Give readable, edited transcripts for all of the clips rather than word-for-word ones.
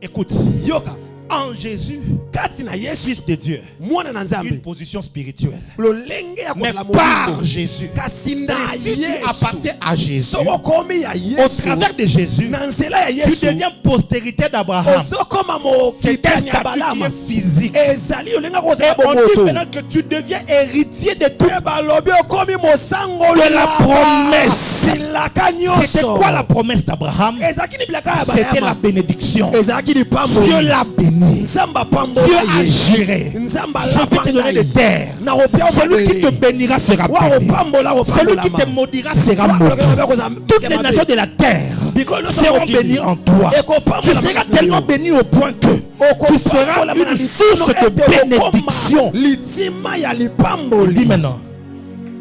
Écoute, yoka en Jésus, kati na Yesu Fils de Dieu, mwana na une Nzambe position spirituelle. lolenge ya Mais kola par molimo Jésus. kasi na Si tu Yesu appartiens à Jésus, soko komi ya au Yesu travers de Jésus, na nzela ya tu Yesu deviens postérité d'Abraham. ozokoma C'est un mokitani ya statut qui Balama est physique. ezali olenga Et kozala on dit bomoto maintenant que tu deviens héritier de tout. pe balobi okomi mosangolo De la promesse. silaka C'était nyonso quoi la promesse d'Abraham? ezalaki ni bilaka ya C'était la Balama bénédiction. ezalaki ni pamboli Dieu l'a béni. nzambe Dieu apambola a ye géré. nzambe Je vais te donner des terres. Celui qui te bénira sera béni. Celui qui te maudira sera maudit. Toutes les nations de la terre seront bénies en toi. Tu seras tellement béni au point que tu seras une source de bénédiction. Dis maintenant,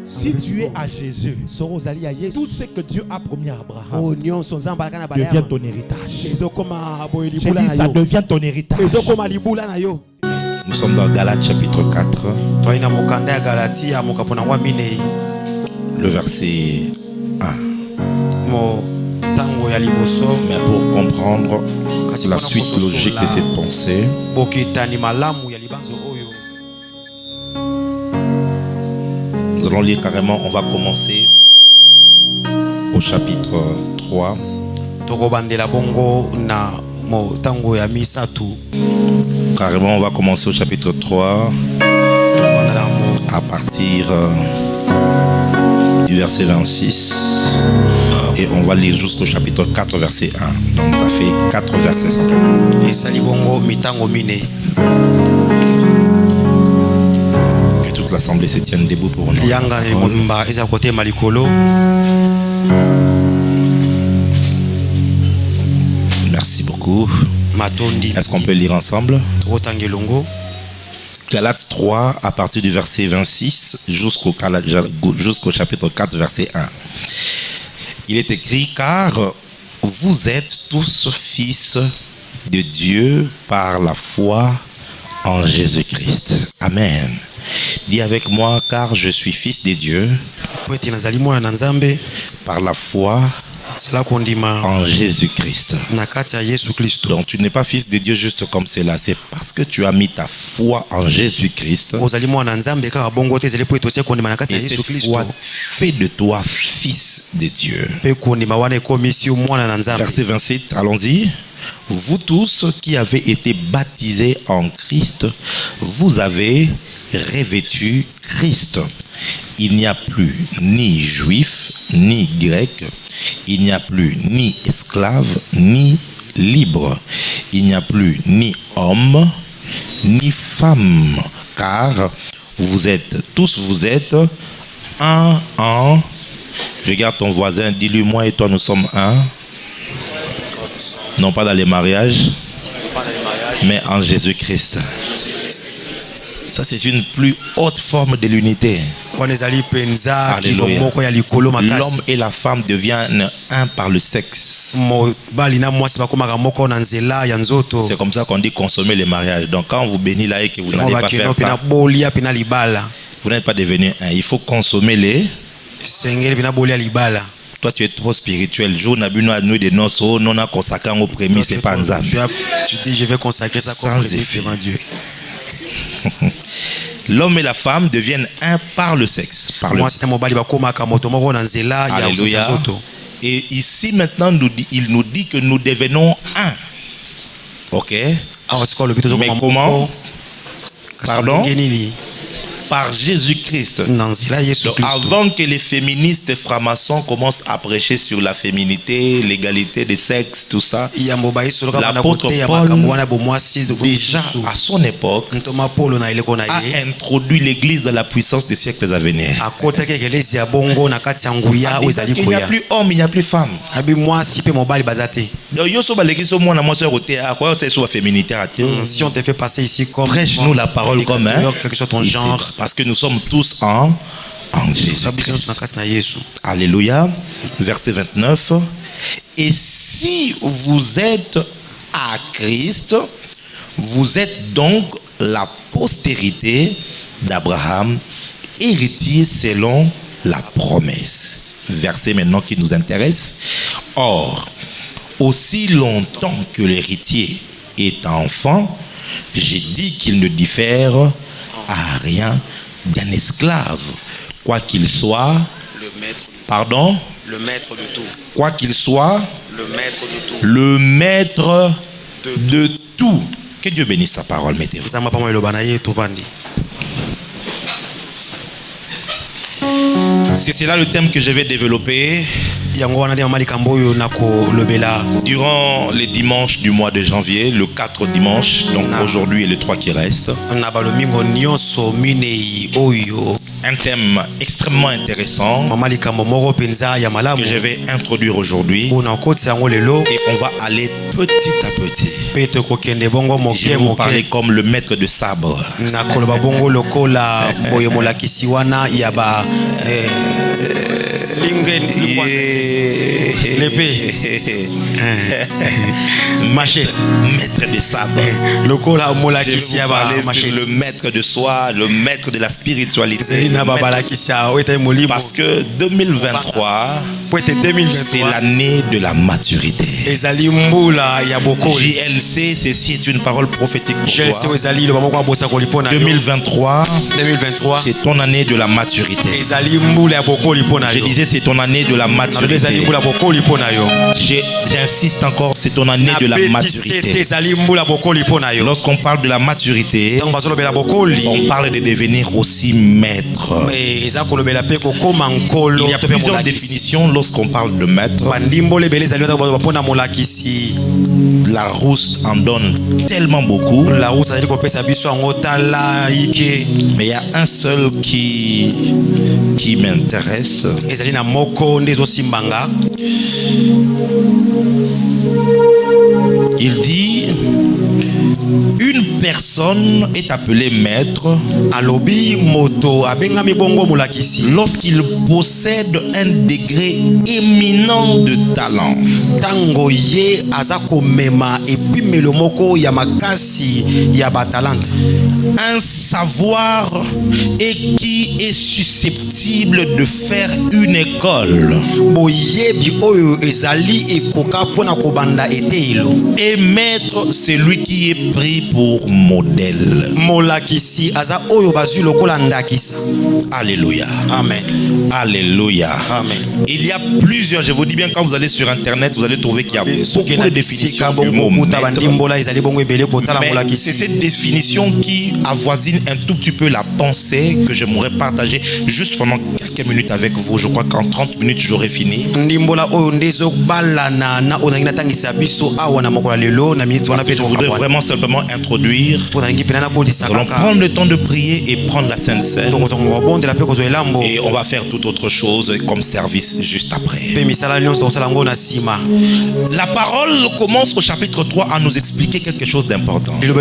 si tu es à Jésus, tout ce que Dieu a promis à Abraham devient ton héritage. J'ai dit, ça devient ton héritage. Nous sommes dans Galates chapitre 4, le verset 1. Mais pour comprendre la suite logique de cette pensée, nous allons lire carrément, on va commencer au chapitre 3. Carrément, on va commencer au chapitre 3 à partir du verset 26 et on va lire jusqu'au chapitre 4 verset 1. Donc ça fait 4 versets simplement. Que toute l'assemblée se tienne debout pour nous. Merci beaucoup. Est-ce qu'on peut lire ensemble? Galates 3 à partir du verset 26 jusqu'au chapitre 4 verset 1. Il est écrit: car vous êtes tous fils de Dieu par la foi en Jésus-Christ. Amen. Dis avec moi: car je suis fils de Dieu par la foi en Jésus-Christ. Donc tu n'es pas fils de Dieu juste comme cela. C'est parce que tu as mis ta foi en Jésus-Christ. Et cette foi fait de toi fils de Dieu. Verset 27, allons-y. Vous tous qui avez été baptisés en Christ, vous avez revêtu Christ. Il n'y a plus ni juif, ni grec. Il n'y a plus ni esclave, ni libre. Il n'y a plus ni homme, ni femme. Car vous êtes un en... Regarde ton voisin, dis-lui: moi et toi nous sommes un. Non pas dans les mariages, mais en Jésus-Christ. Ça, c'est une plus haute forme de l'unité. Alléluia. L'homme et la femme deviennent un par le sexe. C'est comme ça qu'on dit consommer les mariages. Donc quand vous bénissez là et que vous n'allez pas faire ça, vous n'êtes pas devenu un. Il faut consommer les... Toi tu es trop spirituel. Tu dis je vais consacrer ça comme préféré à Dieu. L'homme et la femme deviennent un par le sexe. Alléluia. Et ici maintenant il nous dit que nous devenons un. Ok. Mais comment? Pardon? Par Jésus-Christ. Donc, avant que les féministes francs-maçons commencent à prêcher sur la féminité, l'égalité des sexes, tout ça, l'apôtre Paul, déjà à son époque, a introduit l'église dans la puissance des siècles à venir. Il n'y a plus homme, il n'y a plus femme. Si on te fait passer ici comme prêche-nous la parole comme genre. Parce que nous sommes tous en Jésus-Christ. Alléluia. Verset 29. Et si vous êtes à Christ, vous êtes donc la postérité d'Abraham, héritier selon la promesse. Verset maintenant qui nous intéresse. Or, aussi longtemps que l'héritier est enfant, j'ai dit qu'il ne diffère à rien d'un esclave, quoi qu'il soit, pardon, le maître de tout, quoi qu'il soit, le maître de tout, le maître de tout. Que Dieu bénisse sa parole, mettez-vous. C'est là le thème que je vais développer durant les dimanches du mois de janvier, le 4 dimanche, donc aujourd'hui et le 3 qui reste. Un thème extrêmement intéressant que je vais introduire aujourd'hui, et on va aller petit à petit. Je vais vous parler comme le maître de sabre. Machette, maître de sabre. Je vais vous parler sur le maître de soi, le maître de la spiritualité. Parce que 2023, c'est l'année de la maturité. JLC, ceci est une parole prophétique pour toi. 2023, c'est ton année de la maturité. Je disais, c'est ton année de la maturité. J'insiste encore, c'est ton année de la maturité. Lorsqu'on parle de la maturité, on parle de devenir aussi maître. Il y a plusieurs définitions lorsqu'on parle de maître. La Rousse en donne tellement beaucoup. Mais il y a un seul qui m'intéresse. Il dit: une personne est appelée maître lorsqu'il possède un degré éminent de talent. Un savoir et qui est susceptible de faire une école. Et maître, c'est lui qui est pris pour modèle. Alléluia. Amen. Alléluia. Amen. Il y a plusieurs, je vous dis bien, quand vous allez sur internet, vous allez trouver qu'il y a beaucoup de définitions du mot maître. Mais c'est cette définition qui avoisine un tout petit peu la pensée que j'aimerais partager juste pendant quelques minutes avec vous. Je crois qu'en 30 minutes, j'aurai fini. Je voudrais vraiment simplement introduire. Nous allons prendre le temps de prier et prendre la Sainte Seine. Et on va faire toute autre chose comme service juste après. La parole commence au chapitre 3 à nous expliquer quelque chose d'important. Il est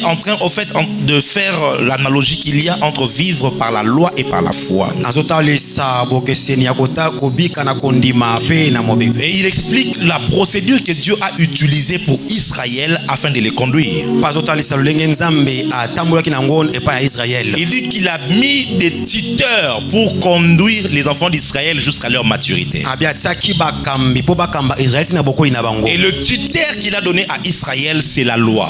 en train au fait de faire l'analogie qu'il y a entre vivre par la loi et par la foi. Et il explique la procédure que Dieu a utilisée pour Israël afin de les conduire. Il dit qu'il a mis des tuteurs pour conduire les enfants d'Israël jusqu'à leur maturité. Et le tuteur qu'il a donné à Israël, c'est la loi.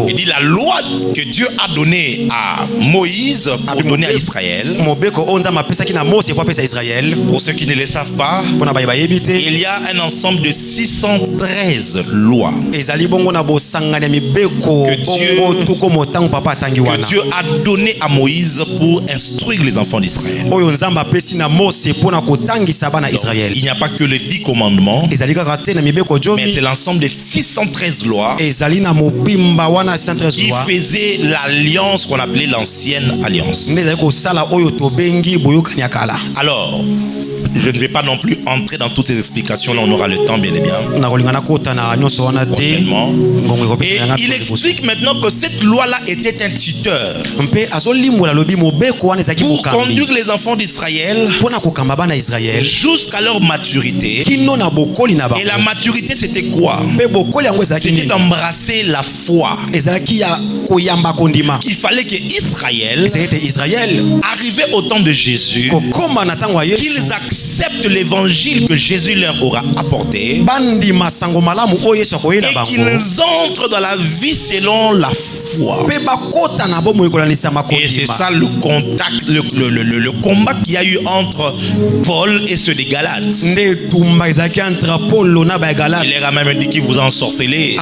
Il dit la loi que Dieu a donnée à Moïse pour donner à Israël. Pour ceux qui ne le savent pas, il y a un ensemble de 613 lois que Dieu a donné à Moïse pour instruire les enfants d'Israël. Il n'y a pas que les 10 commandements, mais c'est l'ensemble des 613 lois qui faisaient l'alliance qu'on appelait l'ancienne alliance. Alors, je ne vais pas non plus entrer dans toutes ces explications, là on aura le temps bien et bien. Prochainement. Et il explique maintenant que cette loi-là était un tuteur pour conduire les enfants d'Israël jusqu'à leur maturité. Et la maturité, c'était quoi? C'était d'embrasser la foi. Il fallait que Israël, arrivé au temps de Jésus, qu'ils acceptent acceptent l'évangile que Jésus leur aura apporté, et qu'ils entrent dans la vie selon la foi. Et c'est ça le contact, le combat qu'il y a eu entre Paul et ceux des Galates. Il leur a même dit qu'ils vous ont ensorcelé.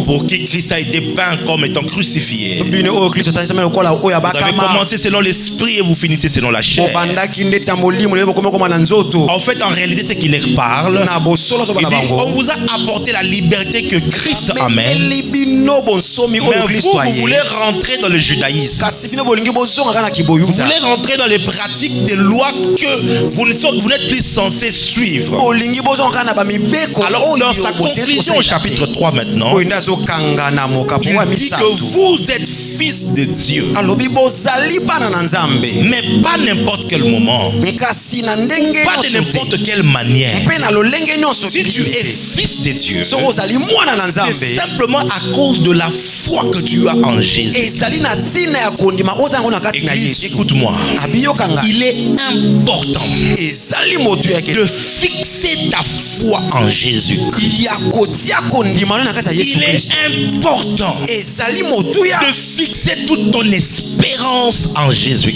Pour qui Christ a été peint comme étant crucifié. Vous avez commencé selon l'esprit et vous finissez selon la chair. En fait, en réalité, c'est qu'il leur parle. Il dit, on vous a apporté la liberté que Christ amène. Mais vous voulez rentrer dans le judaïsme. Vous voulez rentrer dans les pratiques des lois que vous n'êtes plus censé suivre. Alors, dans sa conclusion au chapitre 3 maintenant, il dit que vous êtes fils de Dieu. Mais pas n'importe quel moment. Pas de n'importe quelle manière. Si tu es fils de Dieu, c'est simplement à cause de la foi que tu as en Jésus. Église, écoute-moi. Il est important de fixer ta foi en Jésus. Il est important de fixer toute ton espérance en Jésus.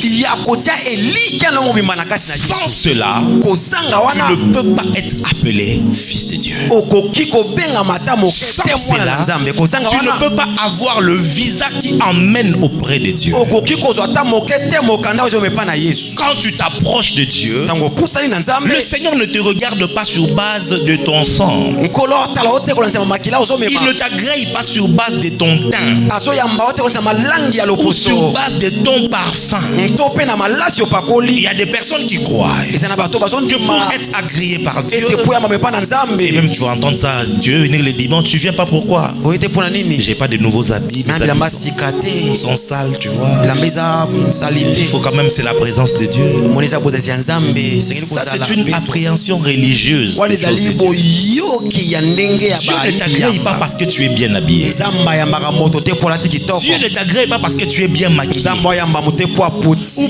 Sans cela, tu ne peux pas être appelé fils de Dieu. Sans cela, tu ne peux pas avoir le visa qui emmène auprès de Dieu. Quand tu t'approches de Dieu, le Seigneur ne te regarde pas sur base de ton sang. Il ne t'agrée pas sur base de ton teint ou sur base de ton parfum. Il y a des personnes qui croient que pour être agréé par Dieu, et même tu vas entendre ça, Dieu venir le dimanche, tu viens pas pourquoi? J'ai pas de nouveaux habits, mes habits sont sales, tu vois. Il faut quand même, c'est la présence de Dieu. Ça, c'est une appréhension religieuse. Dieu ne t'agrée pas parce que tu es bien habillé. Dieu ne t'agrée pas parce que tu es bien maquillé ou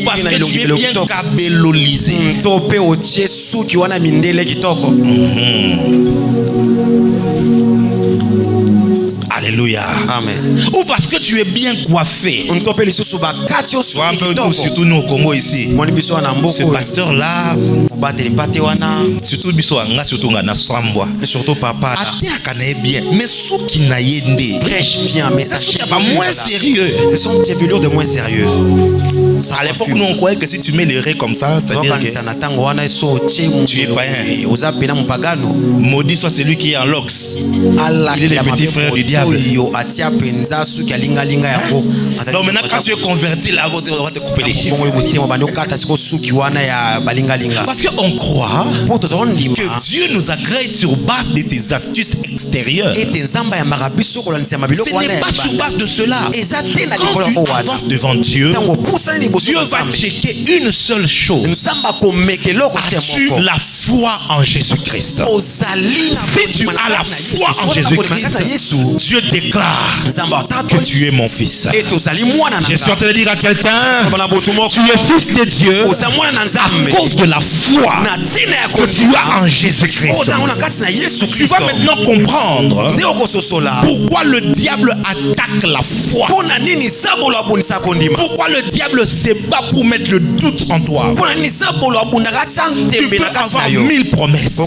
parce que tu es bien cabellolisé. Alléluia. Amen. Ou parce que tu es bien coiffé. Surtout nous au Congo ici. Ce pasteur là, surtout papa là, mais ceux qui n'aillent prêche bien, mais ça c'est pas moins sérieux. Ce sont des velours de moins sérieux. À l'époque, nous on croyait que si tu mets les raies comme ça, c'est-à-dire que tu es païen. Maudit soit celui qui est en lox. Il est le petit frère du diable. Donc maintenant, quand tu es converti là, on va te couper les cheveux. Parce qu'on croit que Dieu nous agrée sur base de ses astuces extérieures. Ce n'est pas sur base de cela. Quand tu avances devant Dieu, Dieu va checker une seule chose. As-tu la foi en Jésus-Christ? Si tu as la foi en Jésus-Christ, Dieu déclare que tu es mon fils. Je suis en train de dire à quelqu'un, tu es fils de Dieu à cause de la foi que tu as en Jésus-Christ. Tu vas maintenant comprendre pourquoi le diable attaque la foi. Pourquoi le diable se bat pour mettre le doute en toi. Tu peux avoir 1000 promesses.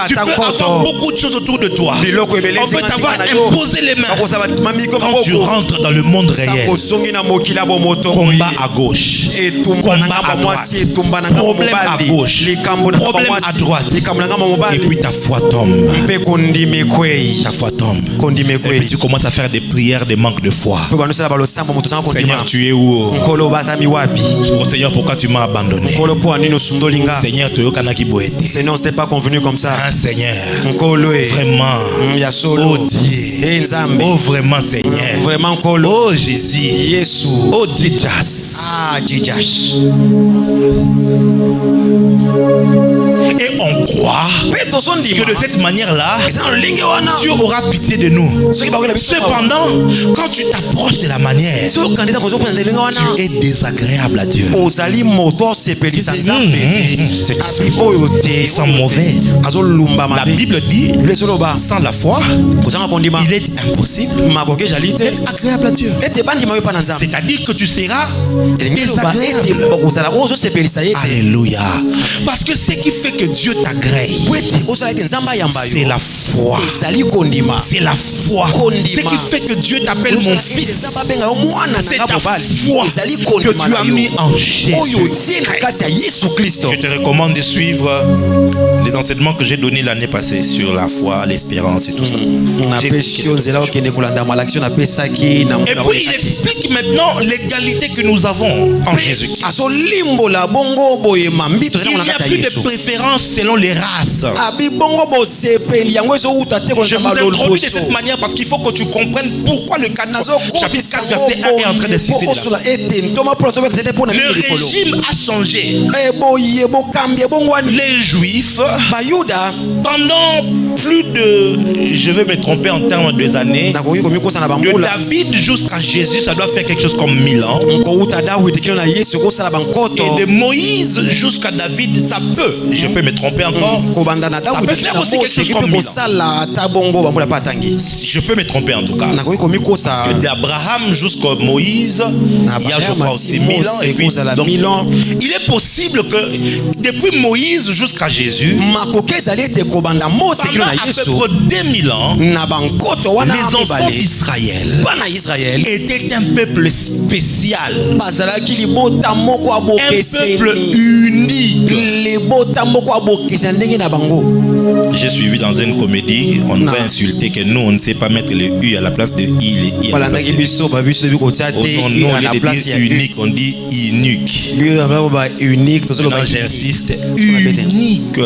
Tu peux avoir beaucoup de choses autour de toi. On peut t'avoir imposé les mains. Quand tu rentres dans le monde réel, combat à gauche, combat à droite, problème à gauche, problème à droite, et puis ta foi tombe. Ta foi tombe. Et puis tu commences à faire des prières de manque de foi. Seigneur, tu es où? Oh Seigneur, pourquoi tu m'as abandonné? Seigneur, tu Seigneur, c'était pas convenu comme ça. Ah Seigneur, vraiment. Oh Dieu. Oh vraiment Seigneur. Vraiment. Oh Jésus. Oh Jesus. Ah Jesus. Et on croit que de cette manière-là, Dieu aura pitié de nous. Cependant, quand tu t'approches de la manière, tu es désagréable à Dieu. Ils sont mauvais. La Bible dit, sans la foi, il est impossible d'être agréable à Dieu. C'est-à-dire que tu seras désagréable. Alléluia. Parce que ce qui fait que Dieu t'agrée, c'est la foi. C'est la foi. Ce qui fait que Dieu t'appelle mon fils, c'est ta foi que tu as mis en Jésus. Je te recommande de suivre les enseignements que j'ai donnés l'année passée sur la foi, l'espérance et tout ça. Et puis il explique maintenant l'égalité que nous avons en Jésus. Il n'y a plus de préférence selon les races. Je vous introduis de cette manière parce qu'il faut que tu comprennes pourquoi le chapitre 4 verset 1 est en train d'insister là-dessus. Le régime a changé. Les Juifs, pendant plus de, je vais me tromper en termes des années, de David jusqu'à Jésus, ça doit faire quelque chose comme 1000 ans. Et de Moïse jusqu'à David, ça peut, je peux me tromper encore, ça peut faire aussi quelque chose comme 1000 ans. Je peux me tromper en tout cas. Parce que d'Abraham jusqu'à Moïse, il y a je crois aussi 1000 ans. Et puis, donc, il est possible que depuis Moïse jusqu'à Jésus, pendant à peu près 2000 ans, les enfants d'Israël étaient un peuple spécial, un peuple unique. J'ai suivi dans une comédie, on nous a insulté que nous on ne sait pas mettre le U à la place de I, les I à la place de I. Nous on dit unique, on dit unique. Non, j'insiste, unique.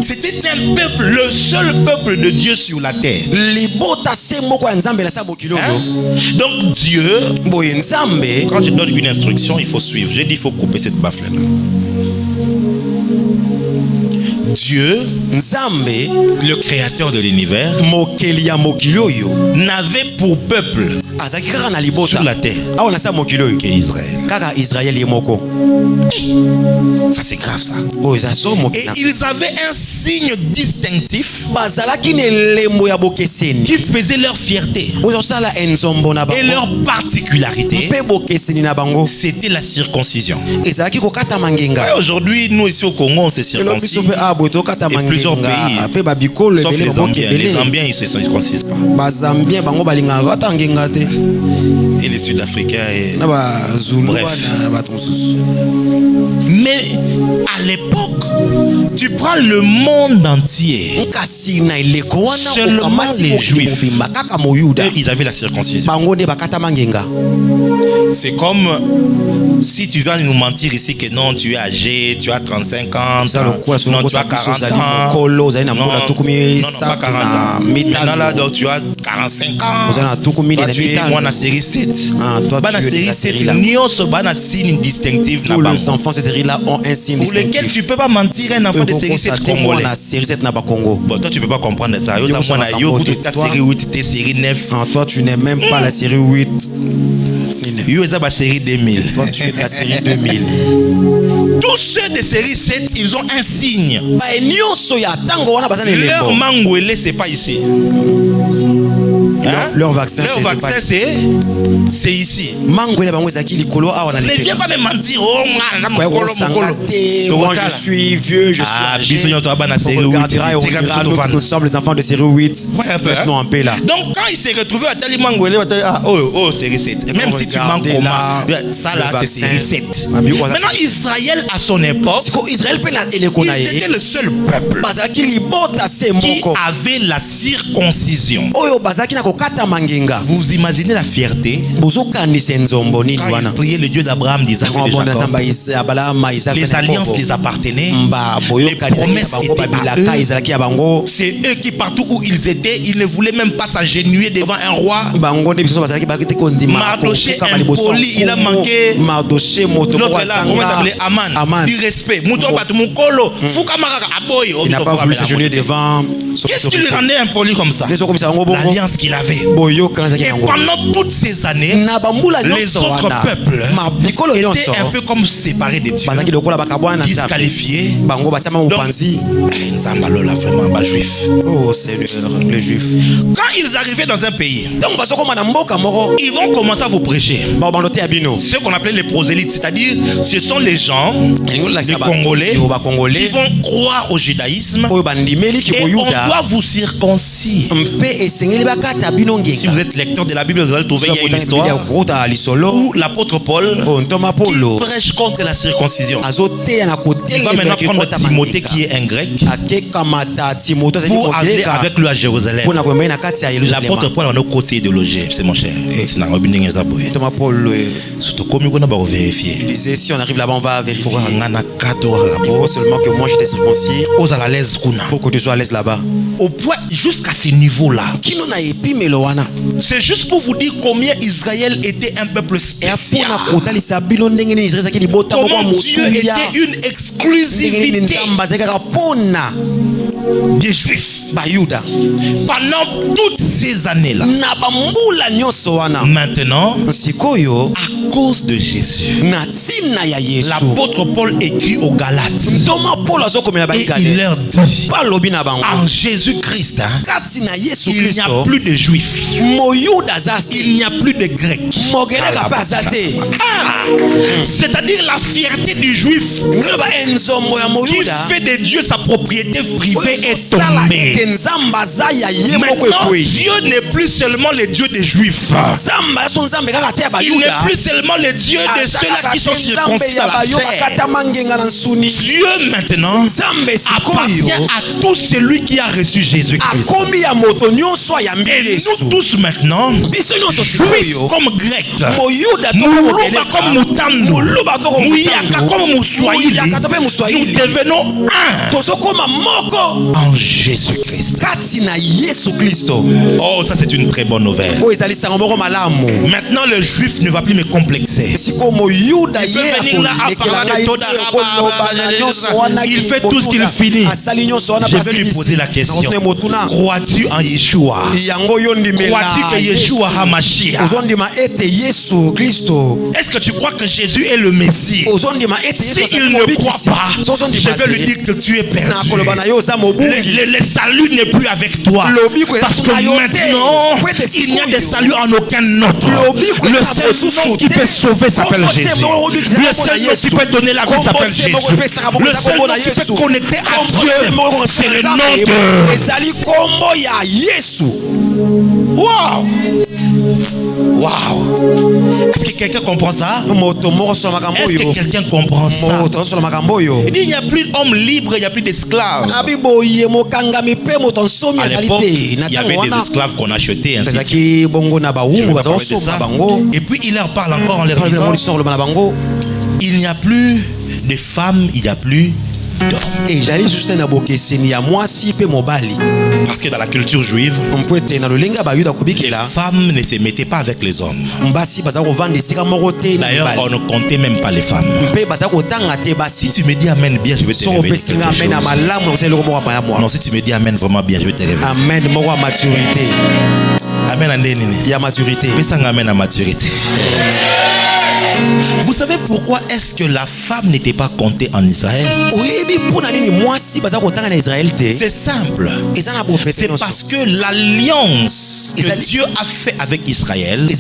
C'était un peuple, le seul peuple de Dieu sur la terre. Hein? Donc Dieu, quand je donne une instruction, il faut suivre. J'ai dit il faut couper cette baffle-là. Dieu, le créateur de l'univers, n'avait pour peuple sur la terre qu'Israël. Ça c'est grave ça. Et ils avaient un signe distinctif qui faisait leur fierté et leur particularité. C'était la circoncision. Aujourd'hui, nous ici au Congo, on se circoncis. Et plusieurs pays, sauf les Zambiens. Les Zambiens, ils ne se circoncisent pas. Et les Sud-Africains. Bref. Mais à l'époque, tu prends le monde entier. Seulement les Juifs, ils avaient la circoncision. C'est comme si tu viens nous mentir ici que non, tu es âgé, tu as 35 ans, non, tu as 40 ans. Non, pas 40 ans. Maintenant là, donc tu as 45 ans. Toi, tu es moi, la série 7. La série 7, un signe distinctif. Tous les enfants de cette série-là ont un signe pour lequel tu ne peux pas mentir un enfant de série 7 congolais. Bon, toi, tu ne peux pas comprendre ça. Ta série 8, ta série 9. Toi, tu n'es même pas la série 8. Yo est la série 2000. Toi, tu es la série 2000. Tous ceux de série 7, ils ont un signe. Leur mangouélé, c'est pas ici. Hein? Leur vaccin, c'est ici. Ne viens pas me mentir. Moi, je suis vieux, je suis âgé. Nous sommes les enfants de série 8. Laisse-nous en paix là. Donc, quand ils se retrouvent à Tali Mangouélé, série 7. Même si tu manques comment, ça là, c'est série 7. Maintenant, Israël, à son époque, c'était le seul peuple qui avait la circoncision. Vous imaginez la fierté quand il priait le Dieu d'Abraham, d'Isaac et de Jacob. Les alliances les appartenaient. Les promesses étaient à eux. C'est eux qui, partout où ils étaient, ils ne voulaient même pas s'agenouiller devant un roi. Mardoché impoli, il a manqué. L'autre là, comment il s'appelait? Aman. Du respect. Il n'a pas voulu s'agenouiller devant. Qu'est-ce qui lui rendait impoli comme ça? L'alliance qu'il avait. Et pendant toutes ces années, les autres peuples étaient un peu comme séparés de Dieu, disqualifiés. Vraiment, juif. Oh Seigneur, les juifs. Quand ils arrivaient dans un pays, ils vont commencer à vous prêcher ce qu'on appelait les prosélytes, c'est-à-dire ce sont les gens, les Congolais, qui vont croire au judaïsme et on doit vous circoncire. Si vous êtes lecteur de la Bible, vous allez trouver il y a une histoire où l'apôtre Paul qui prêche contre la circoncision. Il va maintenant prendre Timothée qui est un grec pour aller avec lui à Jérusalem. L'apôtre Paul a un côté idéologie, c'est mon cher. Il disait si on arrive là-bas on va vérifier. Seulement que moi j'étais circoncis. Pour que tu sois à l'aise là-bas. Au point jusqu'à ce niveau-là. C'est juste pour vous dire combien Israël était un peuple spécial. Comment Dieu était une exclusivité des Juifs. Pendant toutes ces années-là. Maintenant, à cause de Jésus, l'apôtre Paul écrit aux Galates et il leur dit en Jésus-Christ, il n'y a plus de Juifs, il n'y a plus de Grecs. C'est-à-dire la fierté du Juif qui fait de Dieu sa propriété privée est tombée. Maintenant, Dieu n'est plus seulement le Dieu des Juifs. Il n'est plus seulement le Dieu de ceux-là qui sont circoncis à la chair. Dieu maintenant appartient à tout celui qui a reçu Jésus-Christ. Et nous tous maintenant, Juifs comme Grecs, Moulouba comme Moutando, Mouyaka comme Moussoïli, nous devenons un en Jésus-Christ. Oh, ça c'est une très bonne nouvelle. Maintenant le Juif ne va plus me complexer. Il peut venir là à parler de Todaraba. Il fait tout ce qu'il finit. Je vais lui poser la question. Crois-tu en Yeshua? Crois-tu que Yeshua a Mashiach? Est-ce que tu crois que Jésus est le Messie? S'il ne croit pas, je vais lui dire que tu es perdu. Le salut n'est plus avec toi. Parce que maintenant, il n'y a de salut en aucun autre. Le seul nom qui peut sauver s'appelle Jésus. Le seul nom qui peut donner la vie s'appelle Jésus. Le seul nom qui peut connecter à Dieu, c'est le nom de... Wow! Wow! Est-ce que quelqu'un comprend ça? Est-ce que quelqu'un comprend ça? Il n'y a plus d'hommes libres, il n'y a plus d'esclaves. À l'époque, il y avait des esclaves qu'on achetait. Et puis il leur parle encore en leur disant, il n'y a plus de femmes, il n'y a plus d'hommes. Parce que dans la culture juive, les femmes ne se mettaient pas avec les hommes. D'ailleurs, on ne comptait même pas les femmes. Si tu me dis amen bien, je vais te révéler quelque chose. Non, si tu me dis amen vraiment bien, je vais te révéler. Amen, maturité. Amen à il y a maturité. Mais ça amène à maturité. Vous savez pourquoi est-ce que la femme n'était pas comptée en Israël? C'est simple. C'est parce que l'alliance que Dieu a fait avec Israël, le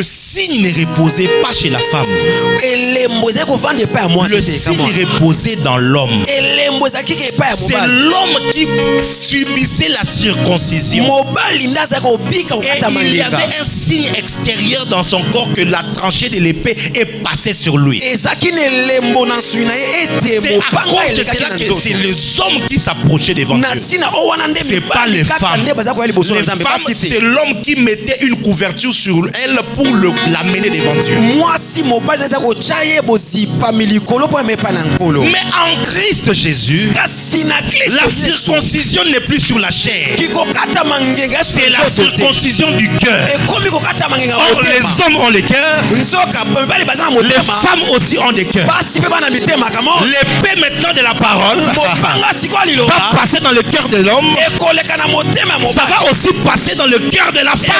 signe ne reposait pas chez la femme. Le signe reposait dans l'homme. C'est l'homme qui subissait la circoncision. Et il y avait un signe extérieur l'intérieur dans son corps que la tranchée de l'épée est passée sur lui. C'est à cause de cela que c'est les hommes qui s'approchaient devant Dieu. C'est pas les femmes. Les femmes, c'est l'homme qui mettait une couverture sur elle pour l'amener devant Dieu. Mais en Christ Jésus, la circoncision n'est plus sur la chair. C'est la circoncision du cœur. Or, les hommes ont les cœurs. Les femmes aussi ont des cœurs. L'épée maintenant de la parole va passer dans le cœur de l'homme. Ça va aussi passer dans le cœur de la femme.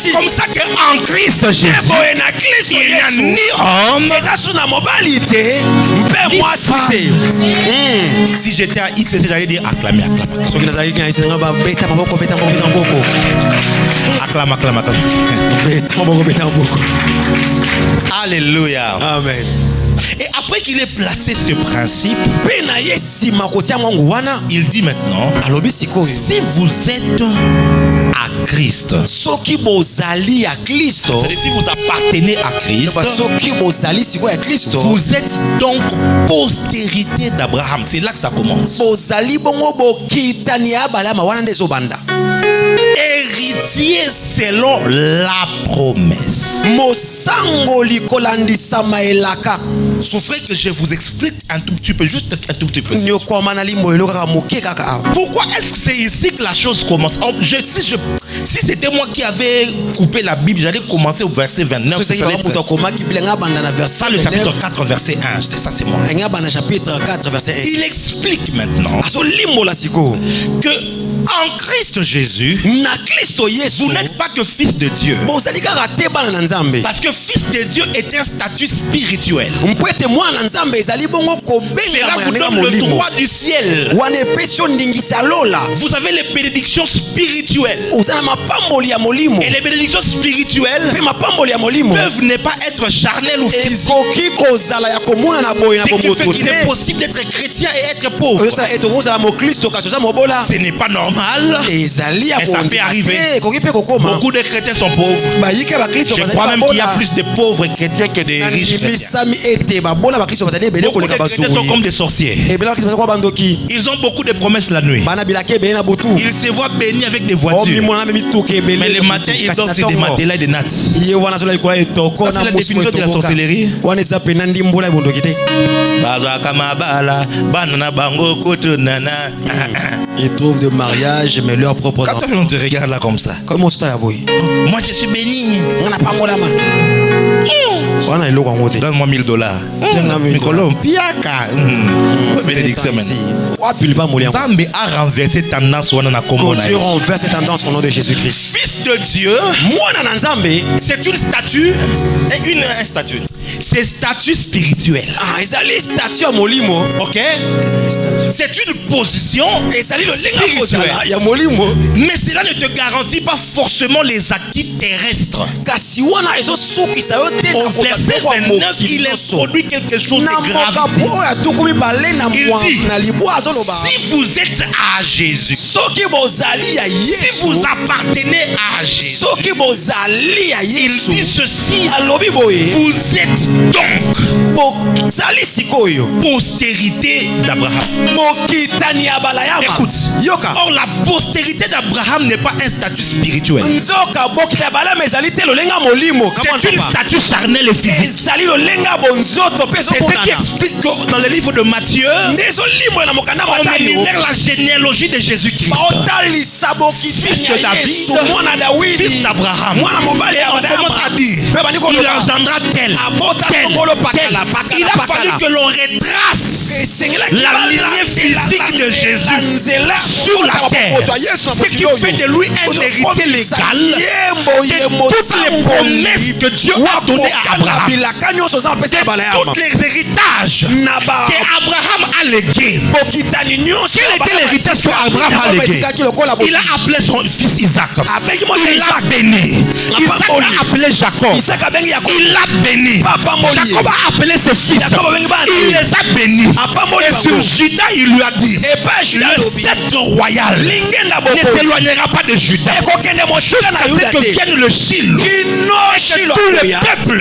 C'est comme ça qu'en Christ Jésus, il n'y a ni homme ni femme. Si j'étais à ICC, j'allais dire acclamer, acclame. Alléluia. Amen. Et après qu'il ait placé ce principe, il dit maintenant, si vous êtes à Christ, c'est-à-dire si vous appartenez à Christ, vous êtes donc postérité d'Abraham. C'est là que ça commence. Héritier selon la promesse. Souffrez que je vous explique un tout petit peu, juste un tout petit peu. Pourquoi est-ce que c'est ici que la chose commence? Si c'était moi qui avais coupé la Bible, j'allais commencer au verset 29. Ça, le chapitre 4, verset 1. Ça, c'est moi. Il explique maintenant que en Christ Jésus, vous n'êtes pas que fils de Dieu. Parce que fils de Dieu est un statut spirituel. Cela vous donne le droit du ciel. Vous avez les bénédictions spirituelles. Et les bénédictions spirituelles peuvent ne pas être charnelles ou physiques. Ce qui fait qu'il est possible d'être chrétien et être pauvre. Ce n'est pas normal. Et ça fait arriver. Beaucoup de chrétiens sont pauvres. Je crois même qu'il y a plus de pauvres chrétiens que de riches chrétiens. Beaucoup de chrétiens sont comme des sorciers. Ils ont beaucoup de promesses la nuit. Ils se voient bénis avec des voitures. Mais le matin, ils dorment sur des matelas et des nattes. C'est la définition de la sorcellerie. Ils trouvent de mariage, mais leur propre. Quand on te regarde là comme ça, moi je suis béni. Donne-moi $1000. Bénédiction maintenant. Zambe a renversé tendance. Dieu renverse cette tendance au nom de Jésus-Christ. Fils de Dieu, c'est une statue et un statut. C'est statut spirituel. Ok? C'est une position spirituelle. Mais cela ne te garantit pas forcément les acquis terrestres. Au verset 29, il introduit quelque chose de grave. Il dit, si vous êtes à Jésus, si vous appartenez à Jésus, il dit ceci, vous êtes donc postérité d'Abraham. Écoute, or la postérité d'Abraham n'est pas un statut spirituel. C'est une statut charnel et physique. C'est ce qui explique que dans le livre de Matthieu, on énumère la généalogie de Jésus-Christ. Fils de David, fils d'Abraham. Et on commence à dire, il engendra tel. Il a fallu que l'on retrace la lignée physique de Jésus sur la terre. Ce qui fait de lui un héritier légal de toutes les promesses que Dieu a données à Abraham. De tous les héritages qu'Abraham a légués. Quel était l'héritage qu'Abraham a légué? Il a appelé son fils Isaac. Il l'a béni. Isaac a appelé Jacob. Il l'a béni. Jacob a appelé ses fils. Il les a bénis. Et sur Judas, il lui a dit, le sceptre royal ne s'éloignera pas de Juda jusqu'à ce que vienne le Shiloh et que tout le peuple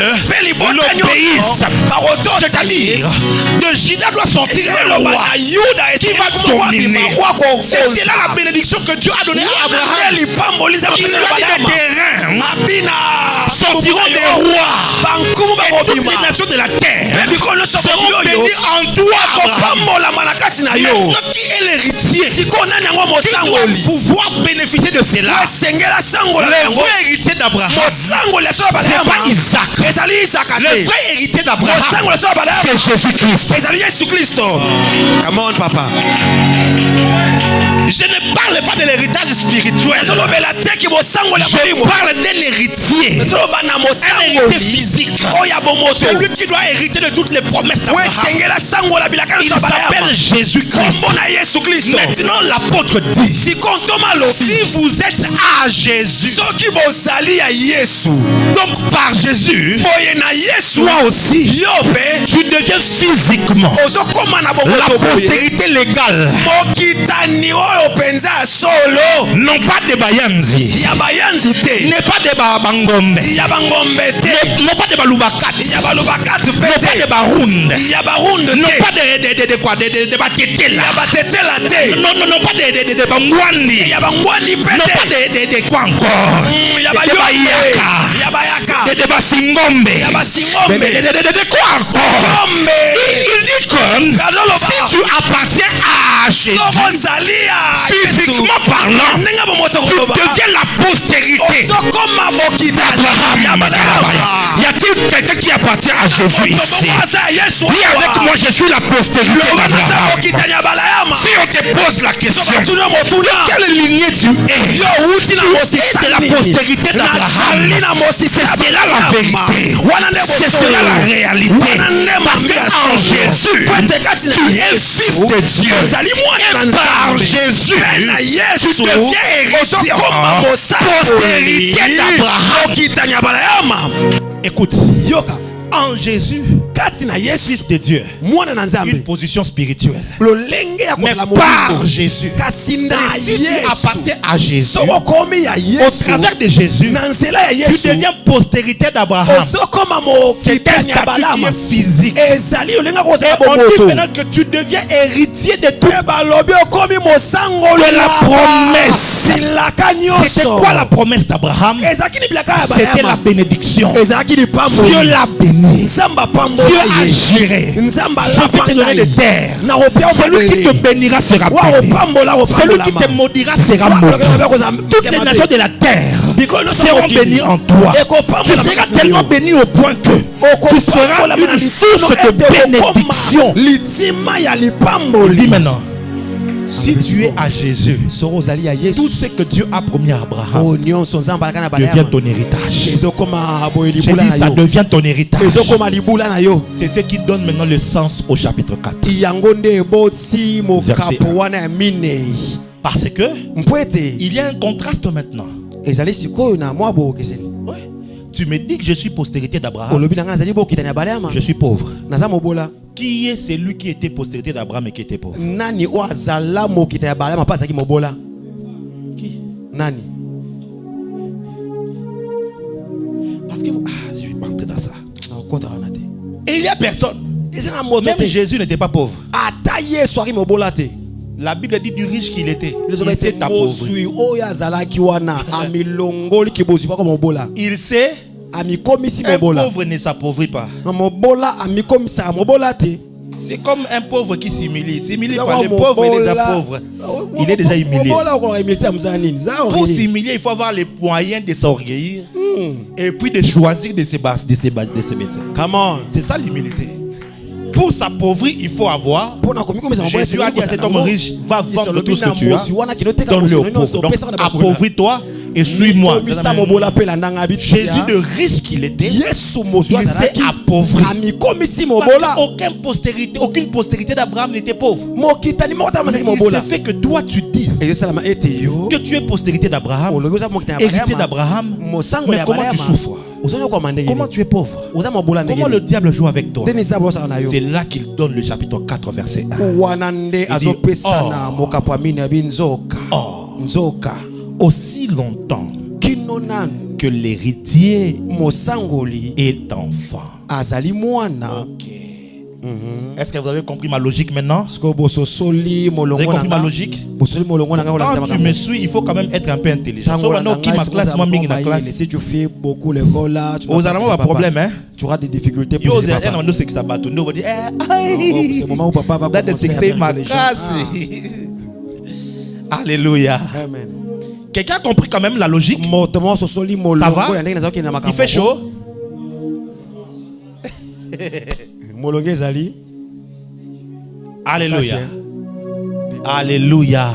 l'obéisse. C'est-à-dire, de Juda doit sortir un roi qui va dominer. C'est là la bénédiction que Dieu a donnée à Abraham. Il a dit des terrains sortiront des rois et toutes les nations de la terre seront bénies en toi, Abraham. Qui est l'héritier qui doit pouvoir bénéficier de cela? Le vrai héritier d'Abraham, c'est pas Isaac. Le vrai héritier d'Abraham, c'est Jésus-Christ. Come on, papa. Je ne parle pas de l'héritage spirituel. Je parle d'un héritier. Un héritier physique. Celui qui doit hériter de toutes les promesses d'Abraham. Il s'appelle Jésus-Christ. Maintenant l'apôtre dit, si vous êtes à Jésus, donc par Jésus, toi aussi, tu deviens physiquement la postérité légale. Non pas de Bayanzi, n'est pas de Bangombe, non pas de Balubakat, non pas de Baround, non pas de Batetela, non pas de Bangwandi, non pas de quoi encore, de Bayaka, de Basingombe, de quoi encore. Il dit que si tu appartiens à Jésus, physiquement parlant, tu deviens la postérité d'Abraham. Y a-t-il quelqu'un qui appartient à Jésus ici? Dis avec moi, je suis la postérité d'Abraham. Si on te pose la question, de quelle lignée tu es? Tu es de la postérité d'Abraham. C'est cela la vérité. C'est cela la réalité. Parce qu'en Jésus, tu es fils de Dieu. Et par Jésus, tu deviens héritier, postérité d'Abraham. Écoute, en Jésus, fils de Dieu, une position spirituelle. Mais par Jésus, si tu appartiens à Jésus, au travers de Jésus, tu deviens postérité d'Abraham. C'est un statut qui est physique. Et on dit maintenant que tu deviens héritier de tout. De la promesse. C'était quoi la promesse d'Abraham? C'était la bénédiction. Dieu l'a béni. Dieu a géré. Je vais te donner des terres. Celui qui te bénira sera béni. Celui qui te maudira sera maudit. Toutes les nations de la terre seront bénies en toi. Tu seras tellement béni au point que tu seras une source de bénédiction. Dis maintenant, si tu es à Jésus, tout ce que Dieu a promis à Abraham devient ton héritage. J'ai dit, ça devient ton héritage. C'est ce qui donne maintenant le sens au chapitre 4. Verset 1. Parce que il y a un contraste maintenant. Ouais. Tu me dis que je suis postérité d'Abraham. Je suis pauvre. Qui est celui qui était postérité d'Abraham et qui était pauvre? Qui? Parce que je ne vais pas entrer dans ça. Et il y a personne. Même Jésus n'était pas pauvre. La Bible dit du riche qu'il était. Il s'est appauvri. Il sait. Un pauvre ne s'appauvrit pas. C'est comme un pauvre qui s'humilie. S'humilie pas. Le pauvre, il est déjà pauvre. Il est déjà humilié. Pour s'humilier, il faut avoir les moyens de s'orgueillir et puis de choisir de se baisser. C'est ça l'humilité. Pour s'appauvrir, il faut avoir. Jésus a dit à cet homme riche, va vendre tout ce que tu as, donne-le aux pauvres. Donc appauvris-toi et suis-moi. Jésus, de riche qu'il était, il s'est appauvri. Aucune postérité d'Abraham n'était pauvre. C'est fait que toi tu dis que tu es postérité d'Abraham, héritier d'Abraham, mais comment tu souffres? Comment tu es pauvre? Comment le diable joue avec toi? C'est là qu'il donne le chapitre 4 verset 1. Aussi longtemps que l'héritier est enfant. Okay. Est-ce que vous avez compris ma logique maintenant? Vous avez compris ma logique? Quand tu me suis, il faut quand même être un peu intelligent. Si tu fais beaucoup l'école, tu n'as pas de problème, hein? Tu auras des difficultés pour les papa. C'est le moment où papa va commencer à Alléluia. Amen. Quelqu'un a compris quand même la logique? Ça va? Il fait chaud? Alléluia. Alléluia.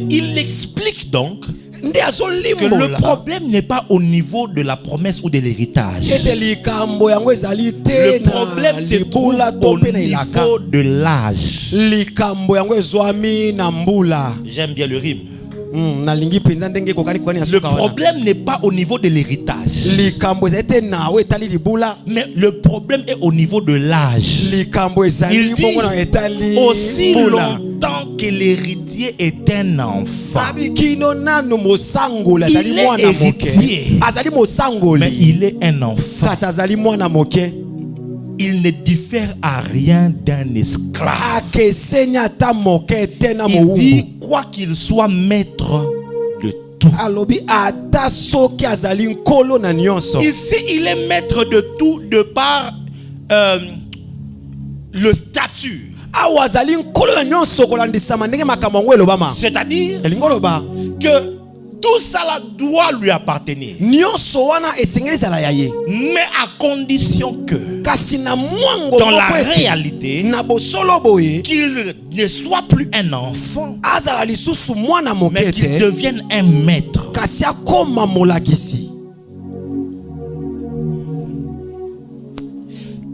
Il explique donc que le problème n'est pas au niveau de la promesse ou de l'héritage. Le problème se trouve au niveau de l'âge. J'aime bien le rime. Le problème n'est pas au niveau de l'héritage, mais le problème est au niveau de l'âge. Il dit aussi longtemps que l'héritier est un enfant. Il est héritier, mais il est un enfant. Il ne diffère à rien d'un esclave. Il dit quoi qu'il soit maître de tout. Ici, il est maître de tout de par le statut. C'est-à-dire que tout ça là doit lui appartenir. Mais à condition que, dans la réalité, qu'il ne soit plus un enfant, mais qu'il devienne un maître.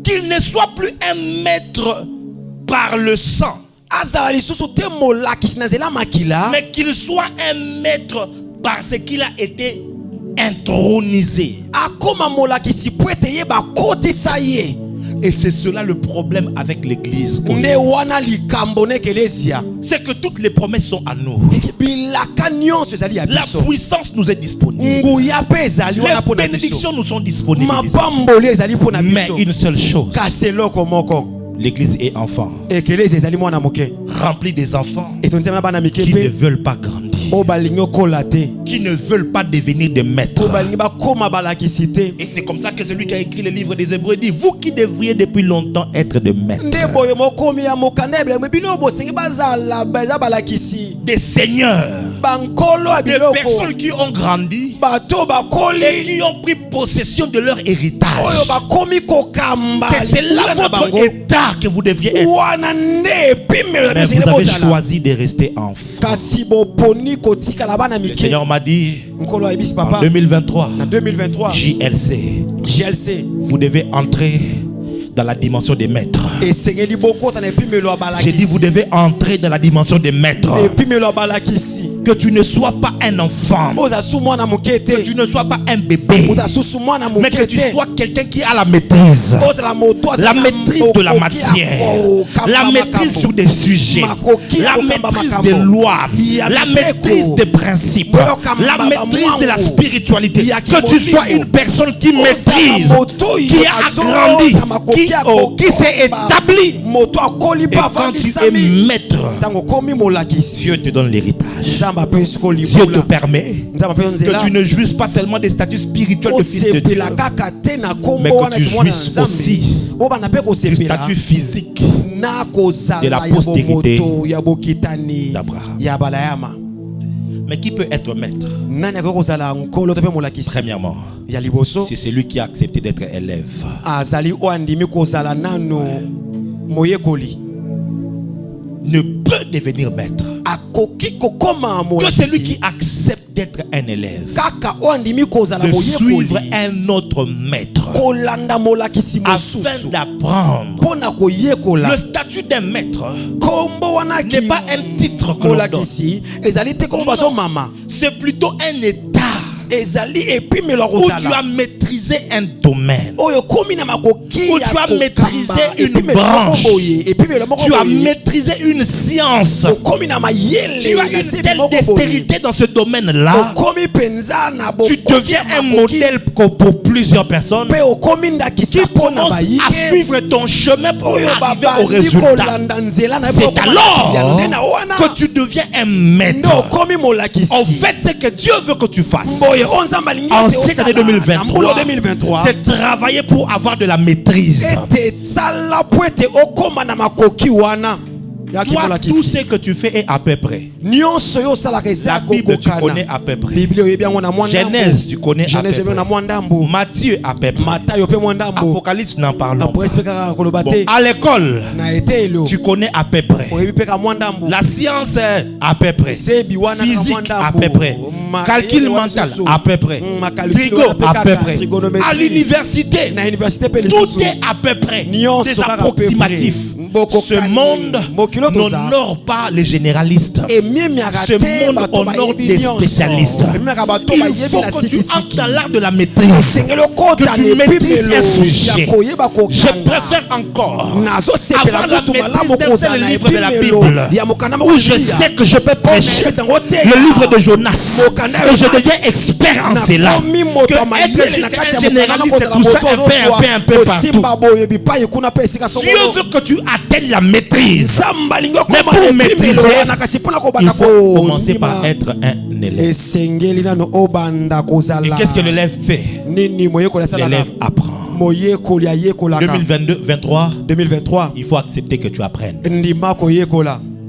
Qu'il ne soit plus un maître par le sang, mais qu'il soit un maître parce qu'il a été intronisé. Et c'est cela le problème avec l'église. C'est que toutes les promesses sont à nous. La puissance nous est disponible. Les bénédictions nous sont disponibles. Mais une seule chose. L'église est enfant. Remplie des enfants qui ne veulent pas grandir, qui ne veulent pas devenir des maîtres. Et c'est comme ça que celui qui a écrit le livre des Hébreux dit: vous qui devriez depuis longtemps être des maîtres, des seigneurs, des personnes qui ont grandi et qui ont pris possession de leur héritage. C'est là votre état que vous devriez être. Mais vous avez choisi de rester enfant. Le Seigneur m'a dit en 2023, JLC, vous devez entrer dans la dimension des maîtres. J'ai dit vous devez entrer dans la dimension des maîtres. Que tu ne sois pas un enfant, que tu ne sois pas un bébé, mais que tu sois quelqu'un qui a la maîtrise. La maîtrise de la matière, la maîtrise sur des sujets, la maîtrise des lois, la maîtrise des principes, la maîtrise de la spiritualité. Que tu sois une personne qui maîtrise, qui a grandi, qui s'est établi. Et quand tu es maître, Dieu te donne l'héritage. Dieu te permet que tu ne jouisses pas seulement des statuts spirituels de fils de Dieu, mais que tu jouisses aussi du statut physique de la postérité d'Abraham. Mais qui peut être maître? Premièrement, c'est celui qui a accepté d'être élève. Ne peut devenir maître que celui qui accepte d'être un élève, de suivre un autre maître afin d'apprendre. Le statut d'un maître n'est pas un titre que l'on donne. C'est plutôt un état où tu as maîtrisé un domaine, où tu as maîtrisé une branche, tu as maîtrisé une science, tu as une telle dextérité dans ce domaine-là, tu deviens un modèle pour plusieurs personnes qui commencent à suivre ton chemin pour arriver au résultat. C'est alors que tu deviens un maître. En fait, c'est que Dieu veut que tu fasses en cette année 2023, c'est travailler pour avoir de la maîtrise. Toi, tout ce que tu fais est à peu près. La Bible, tu connais à peu près. Genèse, tu connais à peu près. Matthieu, à peu près. Apocalypse, n'en parlons pas. Bon, à l'école, tu connais à peu près. La science, à peu près. Physique, à peu près. Calcul mental, à peu près. Trigo, à peu près. À l'université, tout est à peu près. Des approximatifs. Ce monde n'honore pas les généralistes. Ce monde honore des spécialistes. Il faut que tu entres dans l'art de la maîtrise, que tu maîtrises un sujet. Je préfère encore avoir la maîtrise d'un seul livre de la Bible, où je sais que je peux prêcher le livre de Jonas, et je deviens expert en cela, que être juste un généraliste touchant un peu partout. Dieu veut que tu atteignes la maîtrise. Mais pour maîtriser, il faut commencer par être un élève. Et qu'est-ce que l'élève fait? L'élève apprend. 2023, il faut accepter que tu apprennes.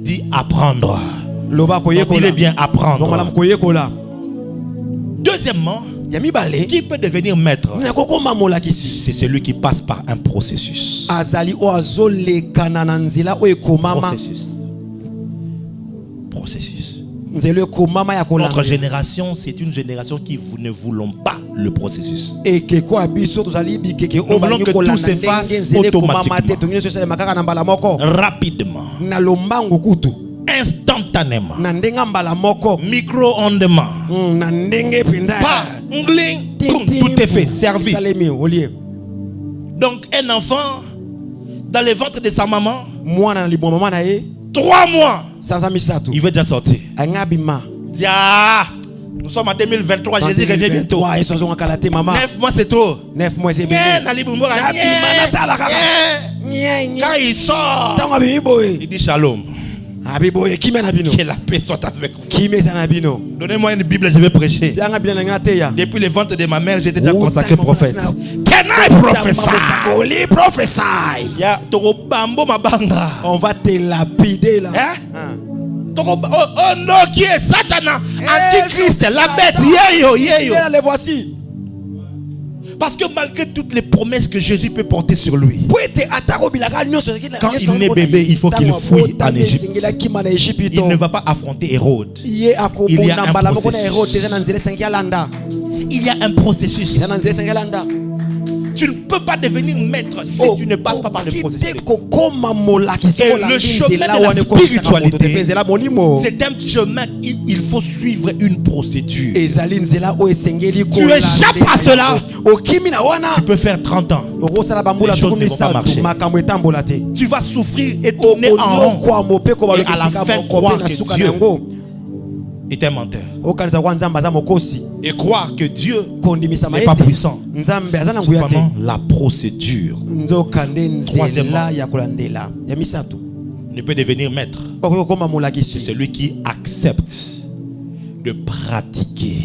Dis apprendre. Dis-le bien, apprendre. Deuxièmement, qui peut devenir maître? C'est celui qui passe par un processus. Processus. Notre génération, c'est une génération qui ne voulons pas le processus. Nous voulons que tout se fasse automatiquement, rapidement, instantanément, micro-ondement, pas tout est fait, servi. Donc un enfant dans le ventre de sa maman, 3 mois, il veut déjà sortir. Nous sommes en 2023, Jésus revient bientôt. 9 mois c'est trop. 9 mois c'est bien. Quand il sort, il dit shalom. Que la paix soit avec vous. Donnez-moi une Bible, je vais prêcher. Depuis le ventre de ma mère, j'étais déjà consacré prophète. Can I prophesy? On va te lapider là. Oh non, qui est Satan? Antichrist, la bête. Les voici. Parce que malgré toutes les promesses que Jésus peut porter sur lui, quand il est bébé, il faut qu'il fouille en Égypte. Il ne va pas affronter Hérode. Il y a un processus. Il y a un processus. Tu ne peux pas devenir maître si tu ne passes pas par le processus. Et le chemin de la spiritualité, c'est un chemin, il faut suivre une procédure. Tu échappes à cela, tu peux faire 30 ans. Les choses ne vont pas marcher. Tu vas souffrir et tourner en rond. Et à la fin, croire que Dieu est un menteur. Et croire que Dieu n'est pas puissant. Cependant, la procédure. Troisièmement, ne peut devenir maître. C'est celui qui accepte de pratiquer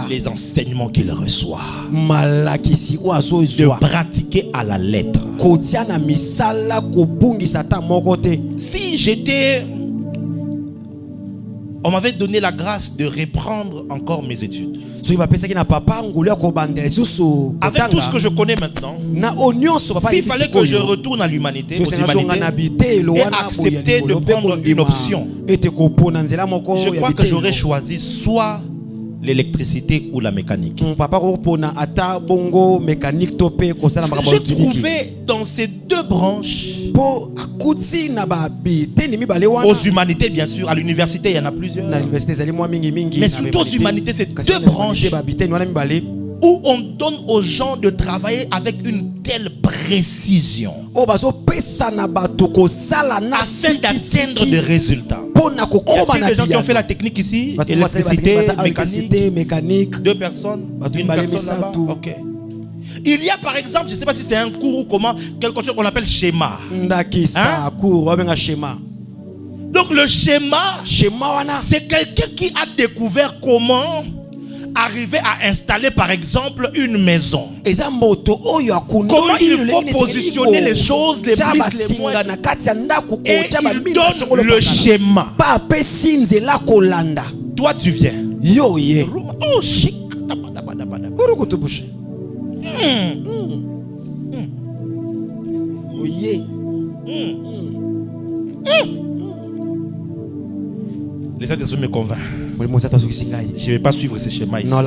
les enseignements qu'il reçoit, de pratiquer à la lettre. Si j'étais, on m'avait donné la grâce de reprendre encore mes études, avec tout ce que je connais maintenant, s'il fallait que je retourne à l'humanité, et accepter de prendre une option, je crois que j'aurais choisi soit l'électricité ou la mécanique. J'ai trouvé dans ces deux branches, aux humanités bien sûr, à l'université il y en a plusieurs, mais surtout aux humanités, c'est deux branches où on donne aux gens de travailler avec une telle précision afin d'atteindre des résultats. Il y a des gens qui ont fait la technique ici, électricité, mécanique, deux personnes, une personne là-bas. Okay. Il y a par exemple, je ne sais pas si c'est un cours ou comment, quelque chose qu'on appelle schéma. Hein? Donc le schéma, c'est quelqu'un qui a découvert comment arriver à installer par exemple une maison. Comment il faut positionner les choses, les plus, les moins. Et il donne le schéma. Toi tu viens. Oh chic. Les Saint-Esprit me convainc. Je ne vais pas suivre ce schéma ici. Moi,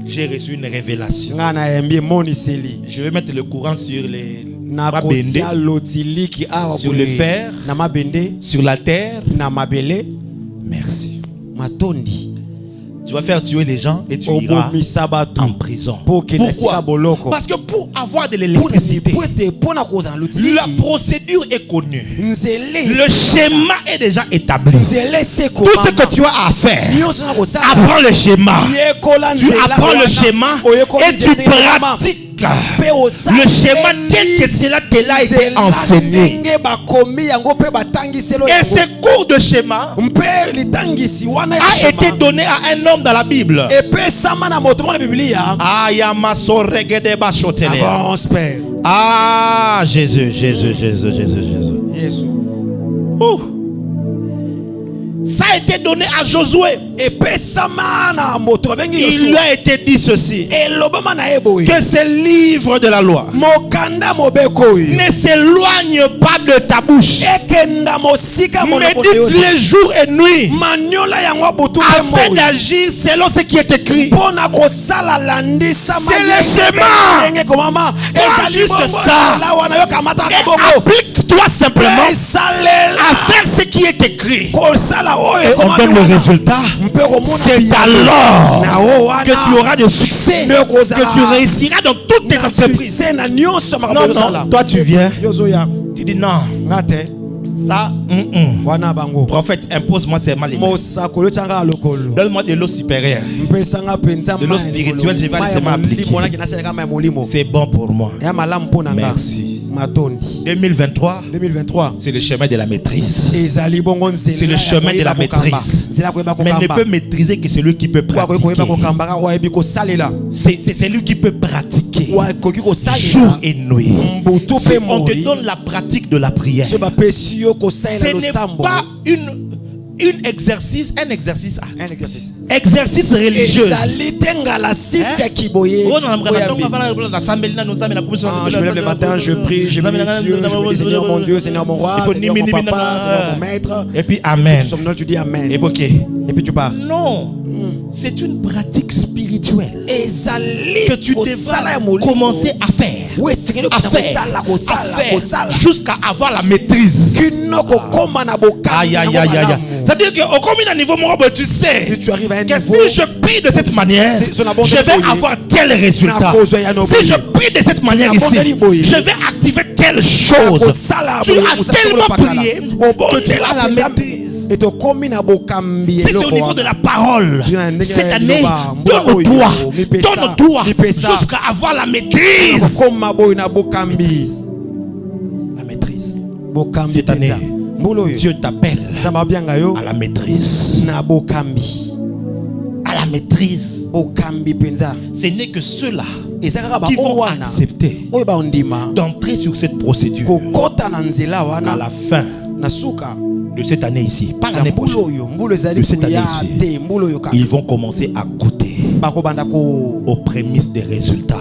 j'ai reçu une révélation. Je vais mettre le courant sur les sur le fer, sur la terre. Merci. Tu vas faire tuer les gens et tu iras en prison. Pourquoi? Parce que pour avoir de l'électricité, la procédure est connue. Le schéma est déjà établi. Tout ce que tu as à faire, apprends le schéma. Tu apprends le schéma et tu pratiques le schéma tel que cela te l'a été enseigné. Et ce cours de schéma a été donné à un homme dans la Bible. Ah, Jésus. Ça a été donné à Josué. Il lui a été dit ceci, que ce livre de la loi ne s'éloigne pas de ta bouche, médite-le jour et nuit afin d'agir selon ce qui est écrit. C'est le schéma. Fais juste ça et applique-toi simplement à faire ce qui est écrit. Et on donne le résultat. C'est alors que tu auras de succès, que tu réussiras dans toutes tes entreprises. Non, toi tu viens, tu dis non, ça, prophète, impose-moi seulement les mains. Donne-moi de l'eau supérieure, de l'eau spirituelle, je vais aller seulement appliquer. C'est bon pour moi. Merci. 2023, c'est le chemin de la maîtrise. C'est le chemin de la maîtrise. Mais ne peut maîtriser que celui qui peut pratiquer. C'est celui qui peut pratiquer jour et nuit. Si on te donne la pratique de la prière, ce n'est pas exercice religieux. Je me lève le matin, je prie, je bénis Dieu, je bénis Seigneur mon Dieu, Seigneur mon roi, Seigneur mon papa, Seigneur mon maître. Et puis amen. Tu dis amen. Et puis tu pars. Non, c'est une pratique spirituelle que tu devras commencer à faire, jusqu'à avoir la maîtrise. Aïe. C'est-à-dire qu'au combien de niveau, tu sais tu arrives à un que niveau, si je prie de cette manière, je vais avoir tel résultat. Si je prie de cette manière ici, je vais activer telle chose. Tu as tellement prié que tu as la maîtrise. Si c'est au niveau de la parole, cette année, donne-toi jusqu'à avoir la maîtrise. La maîtrise. Cette année, Dieu t'appelle à la maîtrise. À la maîtrise. Ce n'est que ceux-là qui vont accepter d'entrer sur cette procédure. À la fin, de cette année ici, pas l'année prochaine, de cette année ici, ils vont commencer à goûter aux prémices des résultats,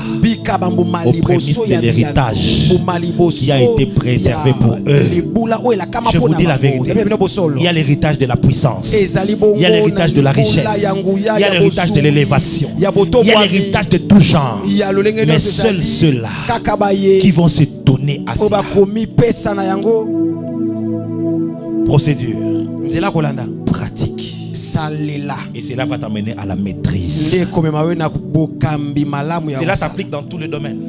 aux prémices de l'héritage qui a été préservé pour eux. Je vous dis la vérité, il y a l'héritage de la puissance, il y a l'héritage de la richesse, il y a l'héritage de l'élévation, il y a l'héritage de tout genre, mais seuls ceux-là qui vont se donner à cela. Procédure, pratique, et cela va t'amener à la maîtrise. Cela s'applique dans tous les domaines.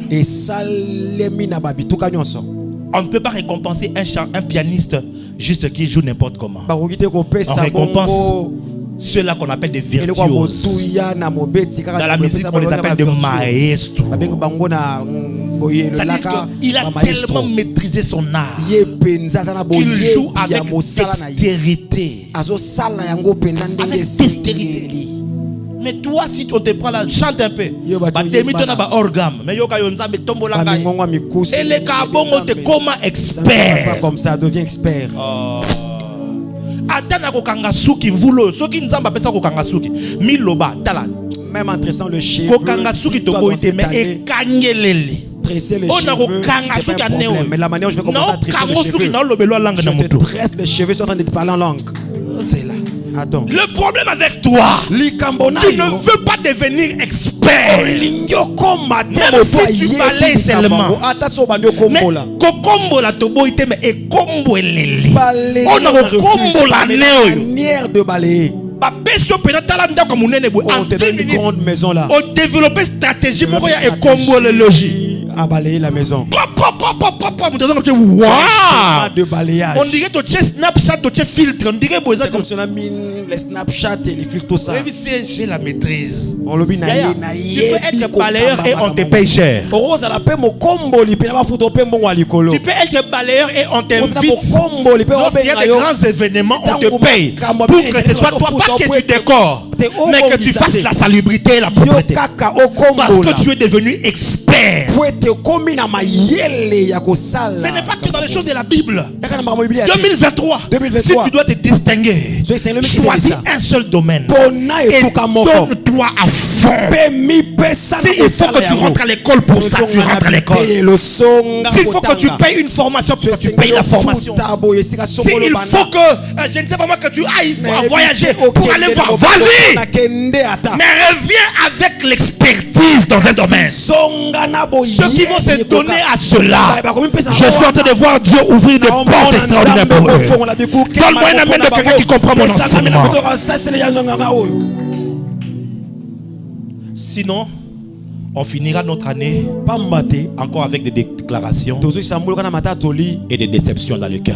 On ne peut pas récompenser un pianiste juste qui joue n'importe comment. On récompense ceux-là qu'on appelle des virtuoses. Dans la musique, on les appelle des maestros. C'est-à-dire qu'il a tellement maîtrisé son art qu'il joue avec dextérité. Avec dextérité. Mais toi, si tu te prends là, chante un peu. Et les cabons te comme expert. Comme ça, devient expert. Même en tressant le cheveu, tresser les cheveux, c'est pas un problème. Mais la manière où je vais commencer à tresser les cheveux, je te tresse les cheveux, je suis en train de te parler en langue. C'est là. Attends. Le problème avec toi, tu ne veux pas devenir expert. Même si tu balayes seulement. Mais kokombola tobo ite me ekombweleli. On a kokombola neo. Manière de balayer. On te donne une grande maison là. On développe une stratégie pour y à balayer la maison. Wow! De balayage. On dirait que tu as Snapchat, tu as filtre. On dirait que c'est comme si on a mis les Snapchat et les filtres, tout ça. J'ai la maîtrise. On le dit, tu peux être balayeur et on te paye cher. Tu peux être balayeur et on t'invite. Lorsqu'il y a des grands événements, on te paye. Pour que ce soit toi, pas que tu décores, mais que tu fasses la salubrité et la propreté. Parce que tu es devenu expert. Ce n'est pas que dans les choses de la Bible. 2023, si tu dois te distinguer, choisis un seul domaine et donne-toi à fond. S'il faut que tu rentres à l'école pour ça, tu rentres à l'école. S'il faut que tu payes une formation pour que tu payes la formation. S'il faut que, je ne sais pas moi, que tu ailles voyager pour aller voir, vas-y. Mais reviens avec l'expertise dans un domaine. Ceux qui vont se donner à cela, je suis en train de voir Dieu ouvrir des portes extraordinaires pour eux. Donne-moi un amen de quelqu'un qui comprend mon enseignement. Sinon, on finira notre année encore avec des déclarations et des déceptions dans le cœur.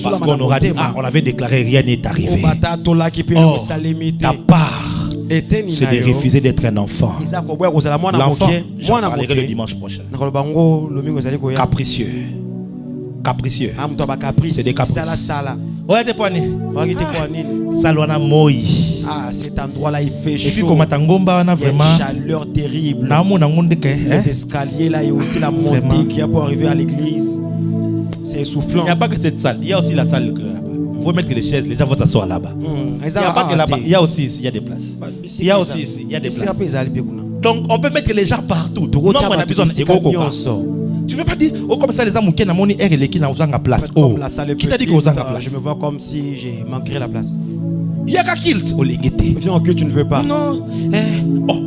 Parce qu'on aura dit, on avait déclaré, rien n'est arrivé. Oh, ta part, c'est de refuser d'être un enfant. L'enfant, j'en parlerai le dimanche prochain. Capricieux. Capricieux. C'est des caprices. Ouais, t'es pas né. Salwana moi. Ah, cet endroit-là, il fait chaud. Et puis, comme Tangomba, on a vraiment une chaleur terrible. Les escaliers là, et aussi la montée qui a pour arriver à l'église. C'est essoufflant. Il n'y a pas que cette salle. Il y a aussi la salle. Il faut mettre les chaises. Les gens vont s'asseoir là-bas. Il n'y a pas que là-bas. Il y a aussi ici, il y a des places. Il y a aussi ici, il y a des places. Donc, on peut mettre les gens partout. Non, on a besoin de tu veux pas dire, oh, comme ça, les gens qui ont monnaie et les qui n'ont pas place. Oh, qui t'a dit qu'ils ont place? Je me vois comme si j'ai manqué la place. Il y a qu'à kilt au léguité. Viens en que tu ne veux pas. Non. Oh,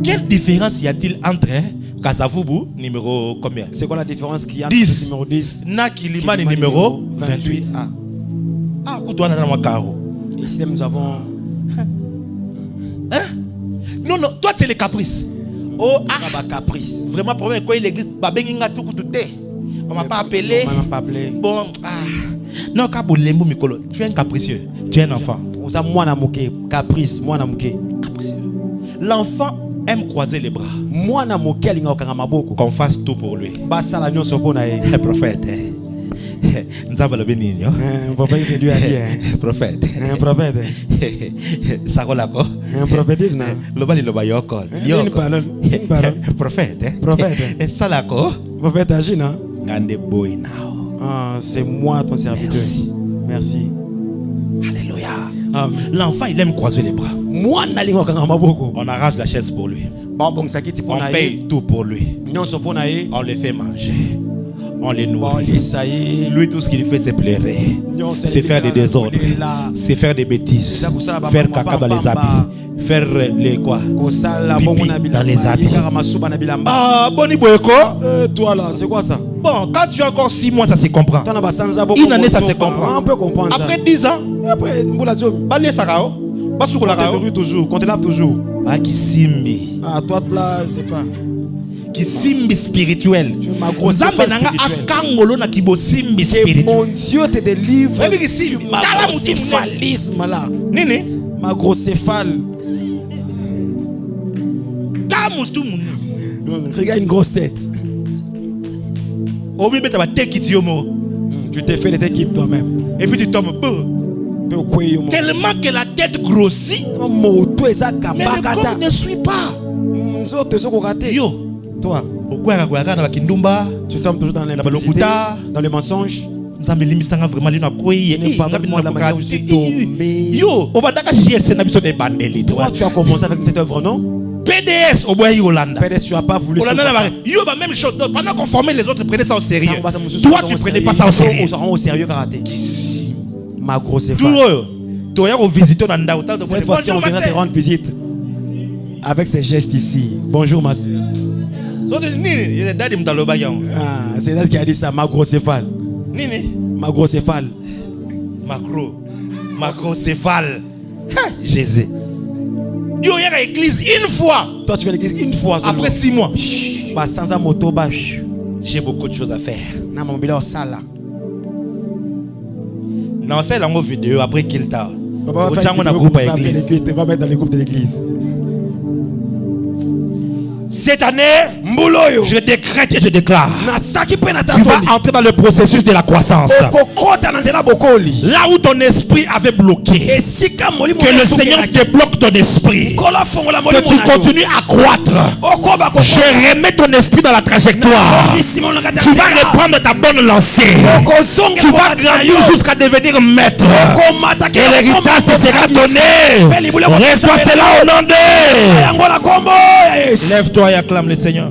quelle différence y a-t-il entre Kasavubu, numéro combien? C'est quoi la différence qu'il y a entre 10. le numéro 10 Nakilimani, numéro 28. Ah, Koutouana dans mon carreau. Ici, nous avons. Hein? Non, non, toi, c'est les caprices. Oh, ah, caprice. Vraiment, problème, quoi, l'église, on m'a pas appelé. Bon, ah. Non, tu es un capricieux. Tu es un enfant. Caprice, moi capricieux. L'enfant aime croiser les bras. Qu'on fasse tout pour lui. Un prophète. Nous avons le béni. Un prophète, c'est Dieu à dire. Prophète. Un prophète. Ça roule quoi? Un prophétise, non? Le bali le bayo col. Prophète. Prophète. Et ça là quoi? Prophète agit, non? Gande boy now. Ah, c'est moi ton serviteur. Merci. Alléluia. Amen. L'enfant, il aime croiser les bras. On arrache la chaise pour lui. On paye tout pour lui. On le fait manger. On les nourrit. Lui, tout ce qu'il fait, c'est pleurer. C'est faire des désordres. C'est faire des bêtises. Faire caca dans les habits. Faire les quoi? Pipi dans les habits. Ah, Boni Boyeko. Toi là, c'est quoi ça? Bon, quand tu as encore 6 mois, ça se comprend. Une année, ça se comprend. On peut comprendre. Après 10 ans, après, Balé Sarao. Quand on te lave toujours. Ah, qui simbi. Ah, toi là, je sais pas. Qui simbi spirituel. Que mon Dieu te délivre du macrocéphalisme là. Nini? Macrocéphale. Regarde une grosse tête. Tu t'es fait des kits toi-même. Et puis tu tombes. Tellement que la tête grossit. Mais le corps ne suit pas. Yo. Toi. Tu tombes toujours dans l'impudicité, dans le mensonge. Toi, tu as commencé avec cette œuvre, non? PDS au bois Yolanda. PDS, tu n'as pas voulu. Même chose. Pendant qu'on formait les autres, prenaient ça au sérieux. Toi, tu ne prenais pas ça au sérieux. Au sérieux, karaté. Ma grosse femme. Cette fois-ci, on viendra te rendre visite avec ces gestes ici. Bonjour, ma soeur. C'est là qui a dit ça, macrocéphale. Macrocéphale. Macrocéphale. Jésus. Yo, il y a l'église une fois. Toi, tu vas à l'église une fois. Après 6 mois. Sans moto, j'ai beaucoup de choses à faire. Non, c'est la vidéo après qu'il t'a. Tu vas mettre dans les groupes de l'église. Cette année, je décrète et je déclare. Tu vas entrer dans le processus de la croissance. Là où ton esprit avait bloqué, que le Seigneur débloque ton esprit, que tu continues à croître. Je remets ton esprit dans la trajectoire. Tu vas reprendre ta bonne lancée. Tu vas grandir jusqu'à devenir maître. Et l'héritage te sera donné. Reçois cela au nom de... Lève-toi et acclame le Seigneur.